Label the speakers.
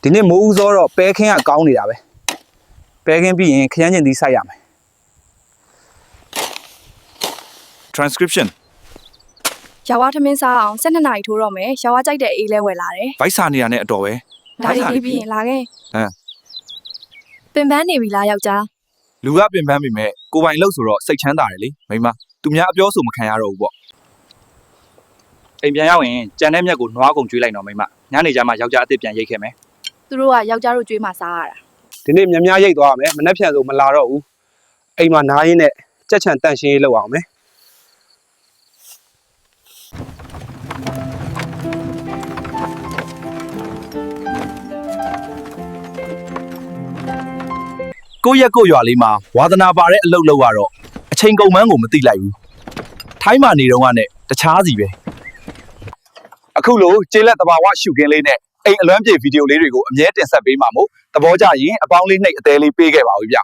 Speaker 1: ဒီနေ့မိုးဦးစောတော့ပဲခင်းကကောင်းနေတာပဲပဲခင်းပြီးရင်ခရမ်းကျင်သီးစိုက်ရမယ်
Speaker 2: transcription
Speaker 3: ရွာဝထမင်းစားအောင်12နာရီထိုးတော့မယ်ရွာဝကြိုက်တဲ့အေးလဲဝယ်လာတယ်
Speaker 2: ဗိုက်စာနေရတဲ့အတော်ပဲ
Speaker 3: ဒါလေးပြီးရင်လာခဲ့
Speaker 2: ဟမ်
Speaker 3: ပင်ပန်းနေပြီလားယောက်ျား
Speaker 2: လူကပင်ပန်းပြီမဲ့ကိုပိုင်လို့ဆိုတော့စိတ်ချမ်းသာတယ်လေမိမသူများအပြောဆိုမခံရတော့ဘူးပေါ့
Speaker 1: အိမ်ပြန်ရောက်ရင်ကြံတဲ့မြက်ကိုနွားကုန်ကျွေးလိုက်တော့မိမညနေကျမှယောက်ျားအစ်စ်ပြန်ရိတ်ခဲ့မယ်
Speaker 3: သူတို့ကယောက်ျားတို့ကြွေးမှစားရတာ
Speaker 1: ဒီနေ့မြများရိတ်သွားရမယ်မနှက်ဖြန်ဆိုမလာတော့ဘူးအိမ်မှာနားရင်းနဲ့ကြက်ချံတန့်ရှင်းရေးလုပ်အောင်မယ်
Speaker 2: ကိုယ့်ရက်ကိုယ့်ရွာလေးမှာဝါသနာပါတဲ့အလုပ်လုပ်ရတော့အချိန်ကုန်မှန်းကိုမသိလိုက်ဘူးထိုင်းမှာနေတော့ကနဲ့တခြားစီပဲအခုလိုကျေးလက်တဘာဝရှုခင်းလေးနဲ့အိမ်အလွမ်းပြေဗီဒီယိုလေးတွေကိုအမြဲတင်ဆက်ပေးမှာမို့သဘောကျရင်အပေါင်းလေးနှိပ်အသေးလေးပေးခဲ့ပါဦးဗျ